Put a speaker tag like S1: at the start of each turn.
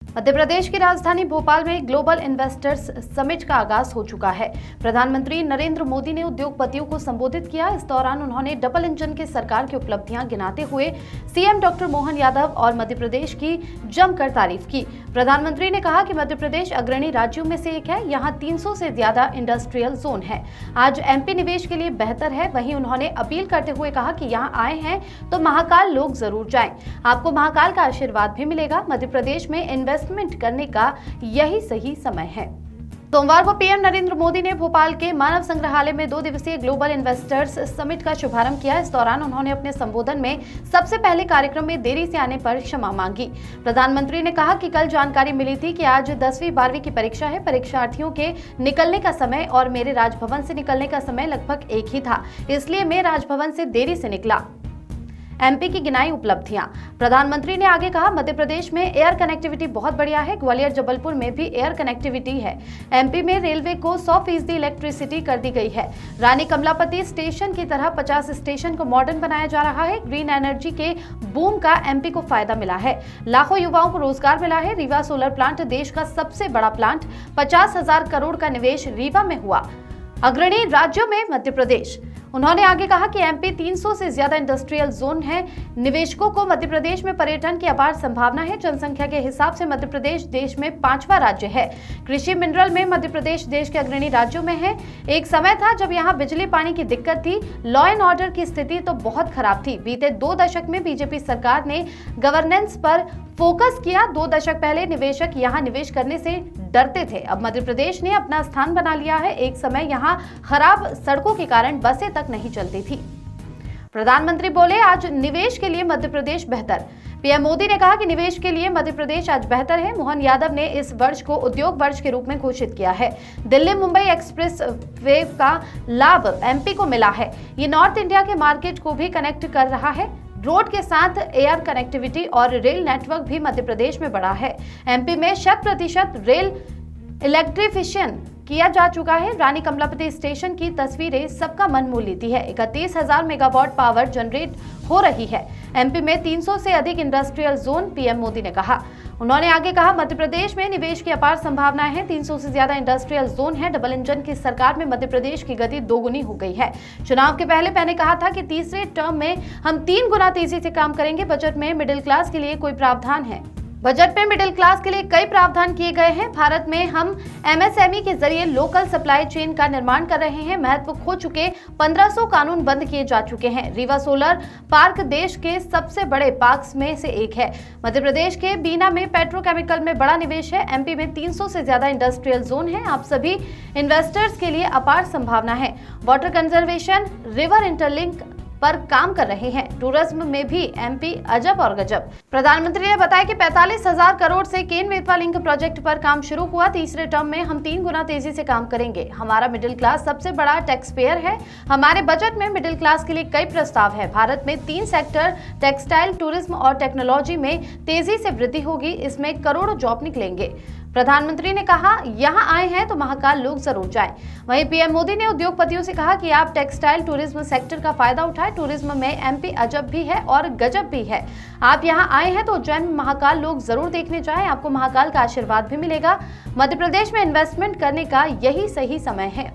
S1: मध्य प्रदेश की राजधानी भोपाल में ग्लोबल इन्वेस्टर्स समिट का आगाज हो चुका है। प्रधानमंत्री नरेंद्र मोदी ने उद्योगपतियों को संबोधित किया। इस दौरान उन्होंने डबल इंजन की सरकार की उपलब्धियां गिनाते हुए सीएम डॉक्टर मोहन यादव और मध्य प्रदेश की जमकर तारीफ की। प्रधानमंत्री ने कहा कि मध्य प्रदेश अग्रणी राज्यों में से एक है। यहाँ 300 से ज्यादा इंडस्ट्रियल जोन है। आज एमपी निवेश के लिए बेहतर है। वहीं उन्होंने अपील करते हुए कहा कि यहाँ आए हैं तो महाकाल लोग जरूर जाएं। आपको महाकाल का आशीर्वाद भी मिलेगा। मध्य प्रदेश में इन्वेस्टमेंट करने का यही सही समय है। सोमवार को पीएम नरेंद्र मोदी ने भोपाल के मानव संग्रहालय में 2 दिवसीय ग्लोबल इन्वेस्टर्स समिट का शुभारंभ किया। इस दौरान उन्होंने अपने संबोधन में सबसे पहले कार्यक्रम में देरी से आने पर क्षमा मांगी। प्रधानमंत्री ने कहा कि कल जानकारी मिली थी कि आज 10वीं 12वीं की परीक्षा है। परीक्षार्थियों के निकलने का समय और मेरे राजभवन से निकलने का समय लगभग एक ही था, इसलिए मैं राजभवन से देरी से निकला। एमपी की गिनाई उपलब्धियां। प्रधानमंत्री ने आगे कहा, मध्य प्रदेश में एयर कनेक्टिविटी बहुत बढ़िया है। ग्वालियर जबलपुर में भी एयर कनेक्टिविटी है। एमपी में रेलवे को 100% इलेक्ट्रिसिटी कर दी गई है। रानी कमलापति स्टेशन की तरह 50 स्टेशन को मॉडर्न बनाया जा रहा है। ग्रीन एनर्जी के बूम का एमपी को फायदा मिला है। लाखों युवाओं को रोजगार मिला है। रीवा सोलर प्लांट देश का सबसे बड़ा प्लांट। 50,000 करोड़ का निवेश रीवा में हुआ। अग्रणी राज्यों में मध्य प्रदेश। उन्होंने आगे कहा कि एमपी 300 से ज्यादा इंडस्ट्रियल जोन है। निवेशकों को मध्य प्रदेश में पर्यटन की अपार संभावना है। जनसंख्या के हिसाब से मध्य प्रदेश देश में 5वां राज्य है। कृषि मिनरल में मध्य प्रदेश देश के अग्रणी राज्यों में है। एक समय था जब यहाँ बिजली पानी की दिक्कत थी। लॉ एंड ऑर्डर की स्थिति तो बहुत खराब थी। बीते 2 दशक में बीजेपी सरकार ने गवर्नेंस पर फोकस किया। 2 दशक पहले निवेशक यहाँ निवेश करने से डरते थे। अब मध्य प्रदेश ने अपना स्थान बना लिया है। एक समय यहाँ खराब सड़कों के कारण बसें तक नहीं चलती थी। प्रधानमंत्री बोले, आज निवेश के लिए मध्य प्रदेश बेहतर। पीएम मोदी ने कहा कि निवेश के लिए मध्य प्रदेश आज बेहतर है। मोहन यादव ने इस वर्ष को उद्योग वर्ष के रूप में घोषित किया है। दिल्ली मुंबई एक्सप्रेस वे का लाभ एमपी को मिला है। ये नॉर्थ इंडिया के मार्केट को भी कनेक्ट कर रहा है। रोड के साथ एयर कनेक्टिविटी और रेल नेटवर्क भी मध्य प्रदेश में बढ़ा है। एमपी में 100% रेल इलेक्ट्रिफिकेशन किया जा चुका है। रानी कमलापति स्टेशन की तस्वीरें सबका मन मोह लेती है। 31,000 मेगावाट पावर जनरेट हो रही है। एमपी में 300 से अधिक इंडस्ट्रियल जोन, पीएम मोदी ने कहा। उन्होंने आगे कहा, मध्य प्रदेश में निवेश की अपार संभावनाएं हैं। 300 से ज्यादा इंडस्ट्रियल जोन है। डबल इंजन की सरकार में मध्य प्रदेश की गति 2 गुनी हो गई है। चुनाव के पहले मैंने कहा था कि तीसरे टर्म में हम 3 गुना तेजी से काम करेंगे। बजट में मिडिल क्लास के लिए कोई प्रावधान है। बजट में मिडिल क्लास के लिए कई प्रावधान किए गए हैं। भारत में हम एमएसएमई के जरिए लोकल सप्लाई चेन का निर्माण कर रहे हैं। महत्व खो चुके 1500 कानून बंद किए जा चुके हैं। रीवा सोलर पार्क देश के सबसे बड़े पार्क्स में से एक है। मध्य प्रदेश के बीना में पेट्रोकेमिकल में बड़ा निवेश है। एमपी में 300 से ज्यादा इंडस्ट्रियल जोन है। आप सभी इन्वेस्टर्स के लिए अपार संभावना है। वाटर कंजर्वेशन, रिवर इंटरलिंक पर काम कर रहे हैं। टूरिज्म में भी एमपी अजब और गजब। प्रधानमंत्री ने बताया कि 45,000 करोड़ से केन बेतवा लिंक प्रोजेक्ट पर काम शुरू हुआ। तीसरे टर्म में हम 3 गुना तेजी से काम करेंगे। हमारा मिडिल क्लास सबसे बड़ा टैक्स पेयर है। हमारे बजट में मिडिल क्लास के लिए कई प्रस्ताव है। भारत में 3 सेक्टर टेक्सटाइल, टूरिज्म और टेक्नोलॉजी में तेजी से वृद्धि होगी। इसमें करोड़ों जॉब निकलेंगे। प्रधानमंत्री ने कहा, यहां आए हैं तो महाकाल लोग जरूर जाएं। वहीं पीएम मोदी ने उद्योगपतियों से कहा कि आप टेक्सटाइल टूरिज्म सेक्टर का फायदा उठाएं। टूरिज्म में एमपी अजब भी है और गजब भी है। आप यहां आए हैं तो उज्जैन में महाकाल लोग जरूर देखने जाएं। आपको महाकाल का आशीर्वाद भी मिलेगा। मध्य प्रदेश में इन्वेस्टमेंट करने का यही सही समय है।